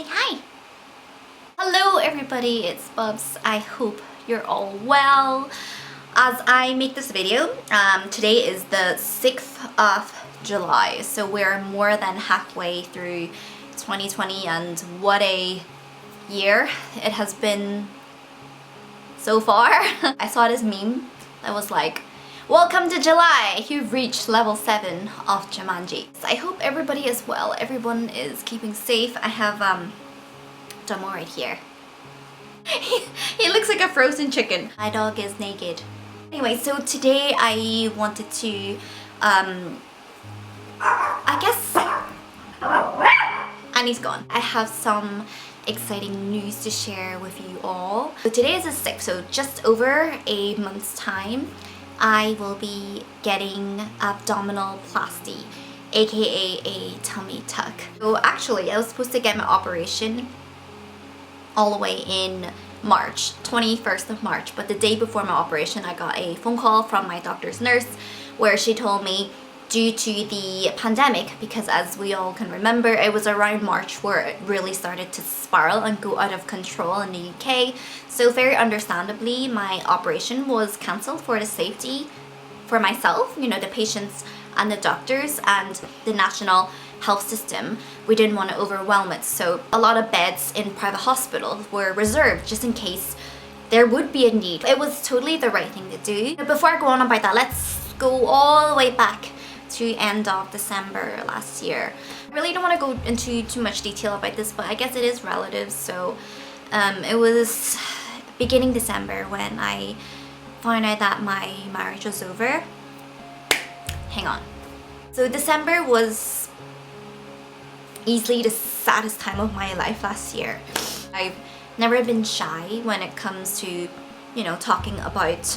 Say hi! Hello everybody, it's Bubs. I hope you're all well. As I make this video, today is the 6th of July, so we're more than halfway through 2020, and what a year it has been so far. I saw this meme that was like, welcome to July, you've reached level 7 of Jumanji. So I hope everybody is well, everyone is keeping safe. I have Domo right here. He looks like a frozen chicken. My dog is naked. Anyway, so today I wanted to, and he's gone. I have some exciting news to share with you all. So today is the 6th, so just over a month's time, I will be getting abdominoplasty, aka a tummy tuck. So actually, I was supposed to get my operation all the way in March, 21st of March, but the day before my operation I got a phone call from my doctor's nurse where she told me, due to the pandemic, because as we all can remember, it was around March where it really started to spiral and go out of control in the UK, so very understandably my operation was cancelled for the safety for myself, you know, the patients and the doctors and the national health system. We didn't want to overwhelm it, so a lot of beds in private hospitals were reserved just in case there would be a need. It was totally the right thing to do. But before I go on about that, let's go all the way back to end of December last year. I really don't want to go into too much detail about this, but I guess it is relative. So it was beginning December when I found out that my marriage was over. Hang on. So December was easily the saddest time of my life last year. I've never been shy when it comes to, you know, talking about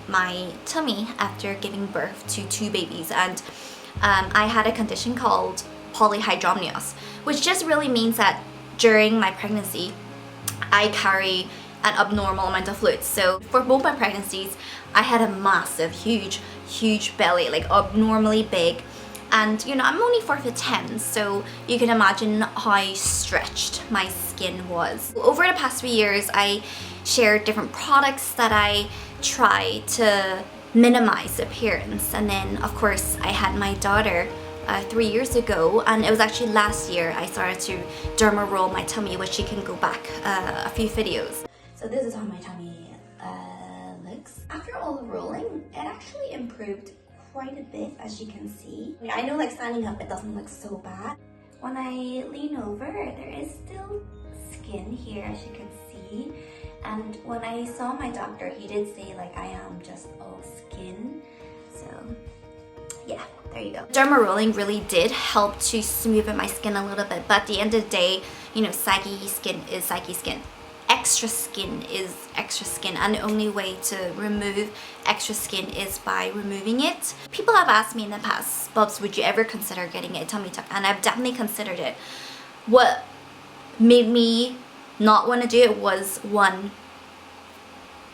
my tummy after giving birth to 2 babies, and I had a condition called polyhydramnios, which just really means that during my pregnancy I carry an abnormal amount of fluid. So for both my pregnancies I had a massive, huge belly, like abnormally big. And you know, I'm only 4'10", so you can imagine how stretched my skin was. Over the past 3 years, I shared different products that I tried to minimize appearance. And then, of course, I had my daughter 3 years ago, and it was actually last year I started to derma roll my tummy, which you can go back a few videos. So this is how my tummy looks. After all the rolling, it actually improved quite a bit, as you can see. I know, like, standing up it doesn't look so bad. When I lean over, there is still skin here, as you can see. And when I saw my doctor, he did say, like, I am just all skin. So yeah, there you go. Derma rolling really did help to smoothen my skin a little bit, but at the end of the day, you know, saggy skin is saggy skin. Extra skin is extra skin, and the only way to remove extra skin is by removing it. People have asked me in the past, Bubs, would you ever consider getting a tummy tuck? And I've definitely considered it. What made me not want to do it was, one,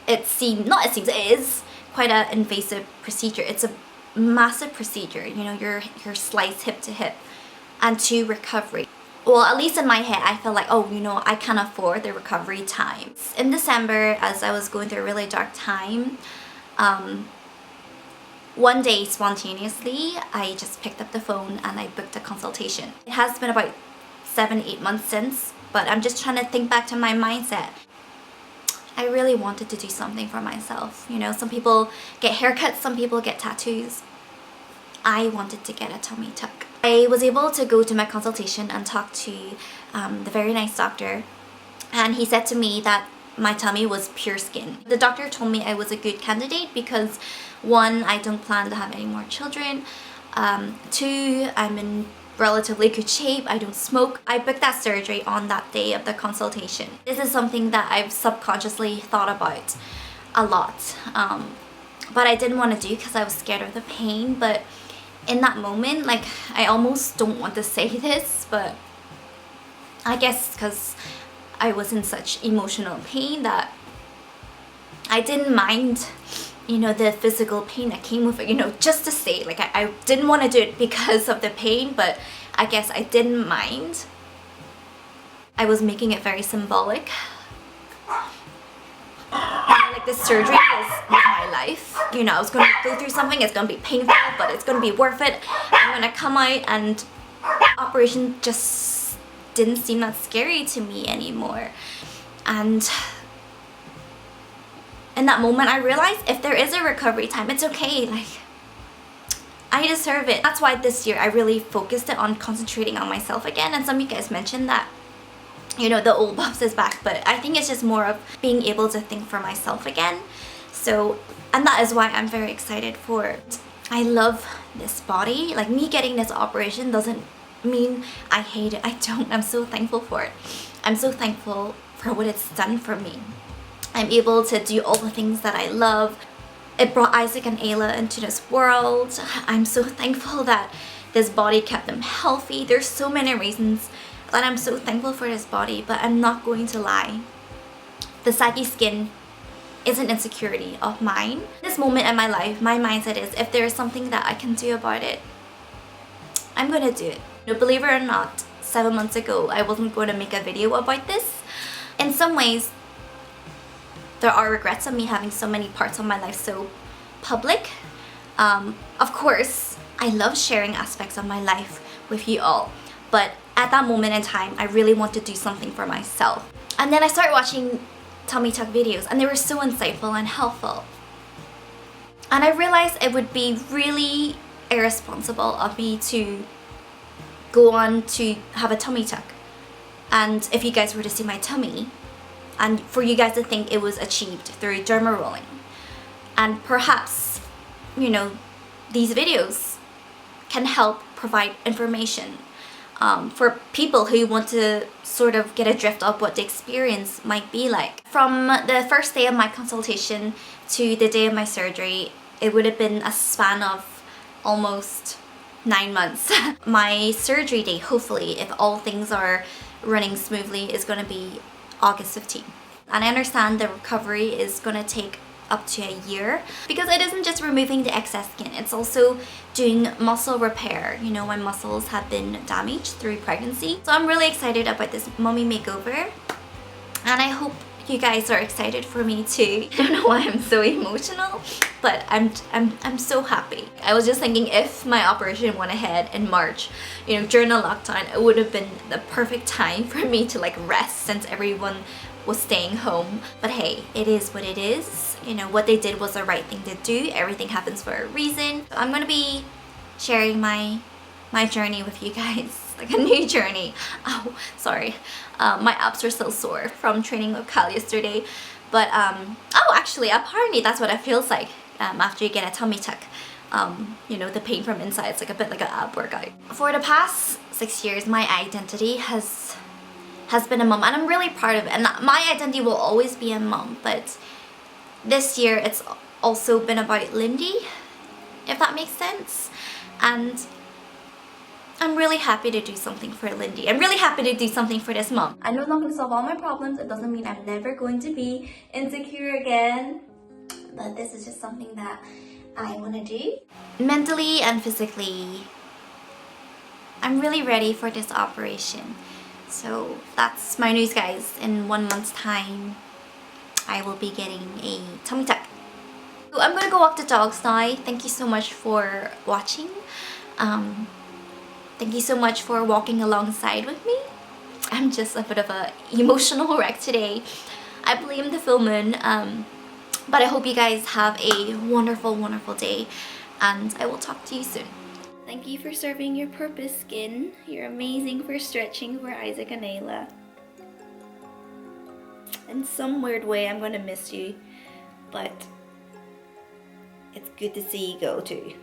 it is quite an invasive procedure. It's a massive procedure, you know, you're sliced hip to hip. And 2, recovery. Well, at least in my head, I felt like, oh, you know, I can't afford the recovery time. In December, as I was going through a really dark time, one day, spontaneously, I just picked up the phone and I booked a consultation. It has been about 7-8 months since, but I'm just trying to think back to my mindset. I really wanted to do something for myself. You know, some people get haircuts, some people get tattoos. I wanted to get a tummy tuck. I was able to go to my consultation and talk to the very nice doctor, and he said to me that my tummy was pure skin. The doctor told me I was a good candidate because, 1, I don't plan to have any more children, 2, I'm in relatively good shape, I don't smoke. I booked that surgery on that day of the consultation. This is something that I've subconsciously thought about a lot, but I didn't want to do because I was scared of the pain. But in that moment, like, I almost don't want to say this, but I guess because I was in such emotional pain that I didn't mind, you know, the physical pain that came with it, you know, just to say, like, I didn't want to do it because of the pain, but I guess I didn't mind I was making it very symbolic. Like this surgery was my life. You know, I was gonna go through something, it's gonna be painful, but it's gonna be worth it. I'm gonna come out, and operation just didn't seem that scary to me anymore. And in that moment I realized if there is a recovery time, it's okay. Like, I deserve it. That's why this year I really focused it on concentrating on myself again. And some of you guys mentioned that, you know, the old Bubs is back, but I think it's just more of being able to think for myself again. So, and that is why I'm very excited for it. I love this body. Like, me getting this operation doesn't mean I hate it. I don't. I'm so thankful for it. I'm so thankful for what it's done for me. I'm able to do all the things that I love. It brought Isaac and Ayla into this world. I'm so thankful that this body kept them healthy. There's so many reasons that I'm so thankful for this body, but I'm not going to lie. The saggy skin is an insecurity of mine. This moment in my life, my mindset is if there is something that I can do about it, I'm gonna do it. You know, believe it or not, 7 months ago, I wasn't going to make a video about this. In some ways, there are regrets of me having so many parts of my life so public. Of course, I love sharing aspects of my life with you all, but at that moment in time, I really want to do something for myself. And then I started watching tummy tuck videos, and they were so insightful and helpful. And I realized it would be really irresponsible of me to go on to have a tummy tuck. And if you guys were to see my tummy, and for you guys to think it was achieved through derma rolling. And perhaps, you know, these videos can help provide information for people who want to sort of get a drift of what the experience might be like. From the first day of my consultation to the day of my surgery, it would have been a span of almost 9 months. My surgery day, hopefully, if all things are running smoothly, is going to be August 15th. And I understand the recovery is going to take up to a year, because it isn't just removing the excess skin, it's also doing muscle repair. You know, my muscles have been damaged through pregnancy. So I'm really excited about this mummy makeover, and I hope you guys are excited for me too. I don't know why I'm so emotional, but I'm so happy. I was just thinking, if my operation went ahead in March, you know, during the lockdown, it would have been the perfect time for me to like rest, since everyone was staying home. But hey, it is what it is. You know, what they did was the right thing to do. Everything happens for a reason. So I'm gonna be sharing my journey with you guys, like a new journey. Oh, sorry. My abs are still sore from training with Cal yesterday. But, oh, actually, apparently that's what it feels like after you get a tummy tuck. You know, the pain from inside, it's like a bit like an ab workout. For the past 6 years, my identity has been a mom, and I'm really proud of it. And my identity will always be a mom, but this year it's also been about Lindy, if that makes sense. And I'm really happy to do something for Lindy. I'm really happy to do something for this mom. I know it's not going to solve all my problems. It doesn't mean I'm never going to be insecure again, but this is just something that I want to do. Mentally and physically, I'm really ready for this operation. So that's my news, guys. In 1 month's time, I will be getting a tummy tuck. So I'm gonna go walk the dogs now. Thank you so much for watching. Thank you so much for walking alongside with me. I'm just a bit of a emotional wreck today. I blame the full moon. But I hope you guys have a wonderful, wonderful day, and I will talk to you soon. Thank you for serving your purpose, skin. You're amazing for stretching for Isaac and Ayla. In some weird way, I'm gonna miss you, but it's good to see you go too.